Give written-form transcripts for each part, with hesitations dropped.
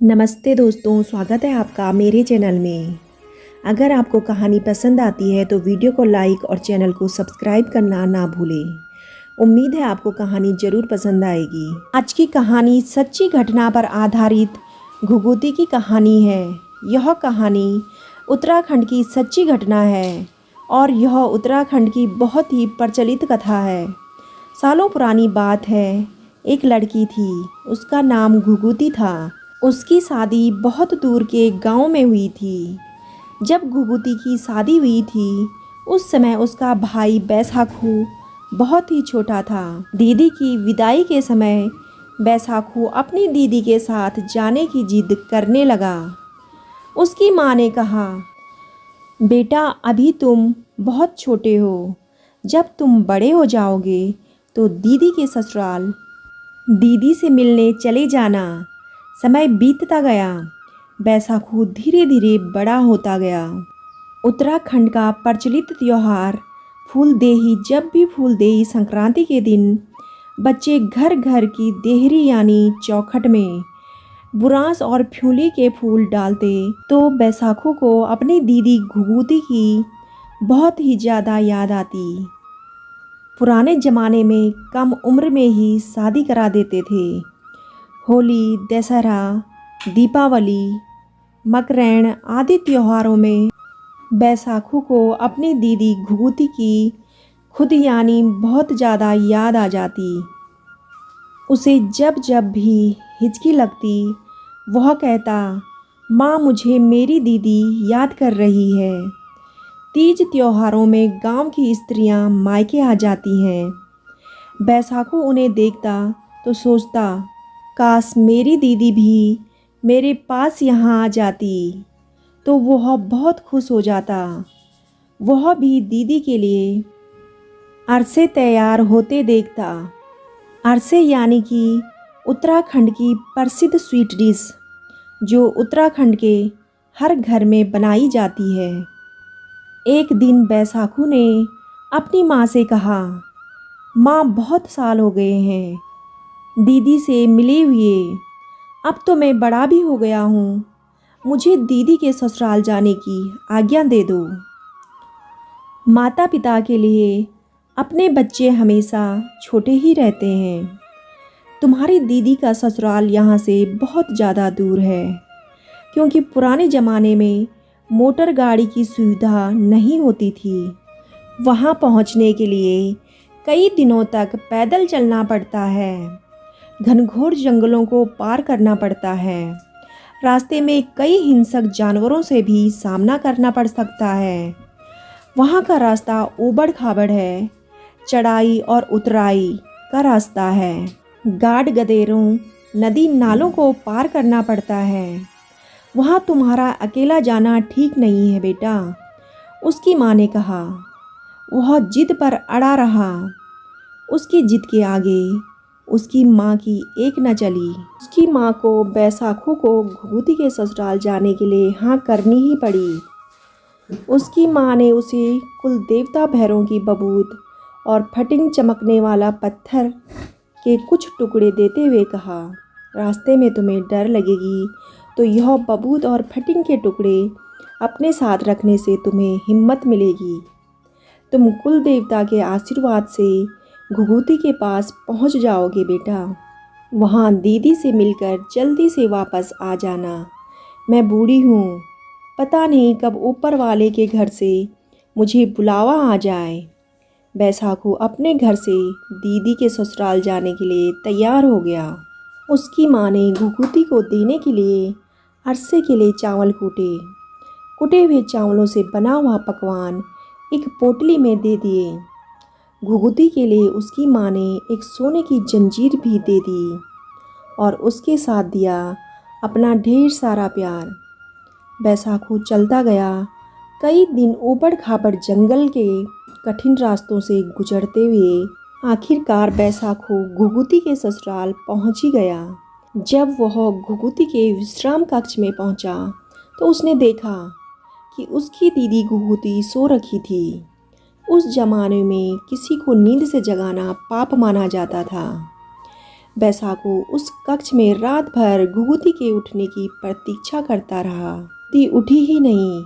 नमस्ते दोस्तों, स्वागत है आपका मेरे चैनल में। अगर आपको कहानी पसंद आती है तो वीडियो को लाइक और चैनल को सब्सक्राइब करना ना भूलें। उम्मीद है आपको कहानी ज़रूर पसंद आएगी। आज की कहानी सच्ची घटना पर आधारित घुघुती की कहानी है। यह कहानी उत्तराखंड की सच्ची घटना है और यह उत्तराखंड की बहुत ही प्रचलित कथा है। सालों पुरानी बात है, एक लड़की थी, उसका नाम घुघुती था। उसकी शादी बहुत दूर के गांव में हुई थी। जब घुघुती की शादी हुई थी, उस समय उसका भाई बैसाखू बहुत ही छोटा था। दीदी की विदाई के समय बैसाखू अपनी दीदी के साथ जाने की जिद करने लगा। उसकी माँ ने कहा, बेटा अभी तुम बहुत छोटे हो, जब तुम बड़े हो जाओगे तो दीदी के ससुराल दीदी से मिलने चले जाना। समय बीतता गया, बैसाखू धीरे धीरे बड़ा होता गया। उत्तराखंड का प्रचलित त्यौहार फूलदेही। जब भी फूलदेही संक्रांति के दिन बच्चे घर घर की देहरी यानी चौखट में बुरांस और फ्यूली के फूल डालते, तो बैसाखू को अपनी दीदी घुघुती की बहुत ही ज़्यादा याद आती। पुराने ज़माने में कम उम्र में ही शादी करा देते थे। होली, दशहरा, दीपावली, मकरैण आदि त्योहारों में बैसाखू को अपनी दीदी घुघुती की खुद यानी बहुत ज़्यादा याद आ जाती। उसे जब जब भी हिचकी लगती, वह कहता, माँ मुझे मेरी दीदी याद कर रही है। तीज त्योहारों में गांव की स्त्रियां मायके आ जाती हैं। बैसाखू उन्हें देखता तो सोचता, काश मेरी दीदी भी मेरे पास यहाँ आ जाती तो वह बहुत खुश हो जाता। वह भी दीदी के लिए अरसे तैयार होते देखता। अरसे यानी कि उत्तराखंड की प्रसिद्ध स्वीट डिश, जो उत्तराखंड के हर घर में बनाई जाती है। एक दिन बैसाखू ने अपनी माँ से कहा, माँ बहुत साल हो गए हैं दीदी से मिले हुए, अब तो मैं बड़ा भी हो गया हूँ, मुझे दीदी के ससुराल जाने की आज्ञा दे दो। माता पिता के लिए अपने बच्चे हमेशा छोटे ही रहते हैं। तुम्हारी दीदी का ससुराल यहाँ से बहुत ज़्यादा दूर है, क्योंकि पुराने ज़माने में मोटर गाड़ी की सुविधा नहीं होती थी। वहाँ पहुँचने के लिए कई दिनों तक पैदल चलना पड़ता है। घनघोर जंगलों को पार करना पड़ता है। रास्ते में कई हिंसक जानवरों से भी सामना करना पड़ सकता है। वहाँ का रास्ता ऊबड़ खाबड़ है, चढ़ाई और उतराई का रास्ता है। गाड़ गदेरों, नदी नालों को पार करना पड़ता है। वहाँ तुम्हारा अकेला जाना ठीक नहीं है बेटा, उसकी माँ ने कहा। वह जिद पर अड़ा रहा। उसकी जिद के आगे उसकी माँ की एक न चली। उसकी माँ को बैसाखू को घुघुती के ससुराल जाने के लिए हाँ करनी ही पड़ी। उसकी माँ ने उसे कुल देवता भैरों की बबूत और फटिंग चमकने वाला पत्थर के कुछ टुकड़े देते हुए कहा, रास्ते में तुम्हें डर लगेगी तो यह बबूत और फटिंग के टुकड़े अपने साथ रखने से तुम्हें हिम्मत मिलेगी। तुम कुल देवता के आशीर्वाद से घुघुती के पास पहुंच जाओगे बेटा। वहां दीदी से मिलकर जल्दी से वापस आ जाना। मैं बूढ़ी हूँ, पता नहीं कब ऊपर वाले के घर से मुझे बुलावा आ जाए। बैसाखू अपने घर से दीदी के ससुराल जाने के लिए तैयार हो गया। उसकी माँ ने घुघुती को देने के लिए अरसे के लिए चावल कूटे। कुटे हुए चावलों से बना हुआ पकवान एक पोटली में दे दिए। घुघुती के लिए उसकी माँ ने एक सोने की जंजीर भी दे दी और उसके साथ दिया अपना ढेर सारा प्यार। बैसाखू चलता गया। कई दिन ऊबड़ खाबड़ जंगल के कठिन रास्तों से गुजरते हुए आखिरकार बैसाखू घुघुती के ससुराल पहुंच ही गया। जब वह घुघुती के विश्राम कक्ष में पहुंचा तो उसने देखा कि उसकी दीदी घुघुती सो रखी थी। उस जमाने में किसी को नींद से जगाना पाप माना जाता था। बैसाखू उस कक्ष में रात भर घुघुती के उठने की प्रतीक्षा करता रहा। ती उठी ही नहीं।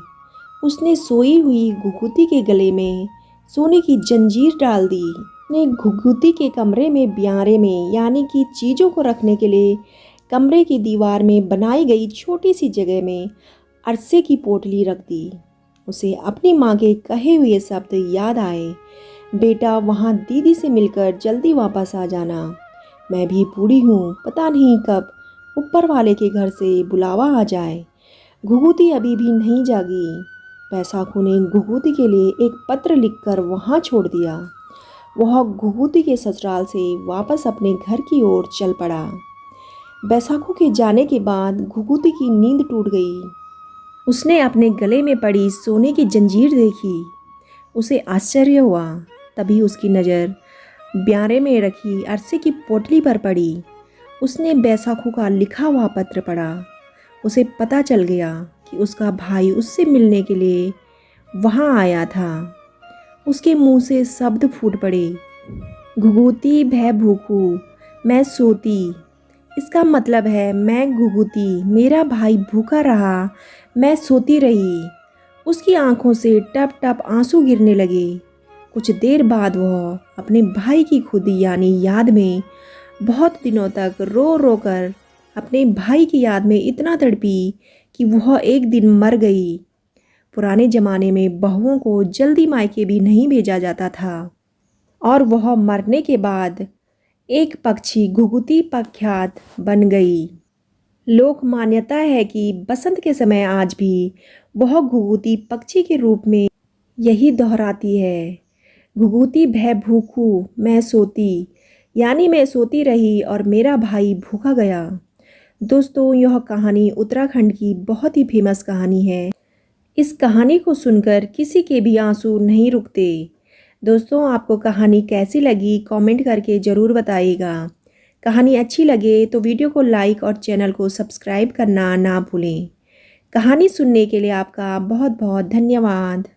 उसने सोई हुई घुघुती के गले में सोने की जंजीर डाल दी। ने घुघुती के कमरे में ब्यारे में यानी कि चीज़ों को रखने के लिए कमरे की दीवार में बनाई गई छोटी सी जगह में अरसे की पोटली रख दी। उसे अपनी माँ के कहे हुए शब्द याद आए, बेटा वहाँ दीदी से मिलकर जल्दी वापस आ जाना। मैं भी बूढ़ी हूँ, पता नहीं कब ऊपर वाले के घर से बुलावा आ जाए। घुघुती अभी भी नहीं जागी। बैसाखू ने घुघुती के लिए एक पत्र लिखकर वहाँ छोड़ दिया। वह घुघुती के ससुराल से वापस अपने घर की ओर चल पड़ा। बैसाखू के जाने के बाद घुघुती की नींद टूट गई। उसने अपने गले में पड़ी सोने की जंजीर देखी। उसे आश्चर्य हुआ। तभी उसकी नज़र ब्यारे में रखी अरसे की पोटली पर पड़ी। उसने बैसाखू का लिखा हुआ पत्र पढ़ा। उसे पता चल गया कि उसका भाई उससे मिलने के लिए वहाँ आया था। उसके मुंह से शब्द फूट पड़े, घुघुती भय भूखू मैं सोती। इसका मतलब है मैं घुघुती, मेरा भाई भूखा रहा, मैं सोती रही। उसकी आंखों से टप टप आंसू गिरने लगे। कुछ देर बाद वह अपने भाई की खुदी यानी याद में बहुत दिनों तक रो रो कर अपने भाई की याद में इतना तड़पी कि वह एक दिन मर गई। पुराने ज़माने में बहुओं को जल्दी मायके भी नहीं भेजा जाता था और वह मरने के बाद एक पक्षी घुघुती प्रख्यात बन गई। लोक मान्यता है कि बसंत के समय आज भी वह घुघुती पक्षी के रूप में यही दोहराती है, घुघुती भय भूखू मैं सोती, यानी मैं सोती रही और मेरा भाई भूखा गया। दोस्तों, यह कहानी उत्तराखंड की बहुत ही फेमस कहानी है। इस कहानी को सुनकर किसी के भी आंसू नहीं रुकते। दोस्तों, आपको कहानी कैसी लगी कमेंट करके ज़रूर बताइएगा। कहानी अच्छी लगे तो वीडियो को लाइक और चैनल को सब्सक्राइब करना ना भूलें। कहानी सुनने के लिए आपका बहुत बहुत धन्यवाद।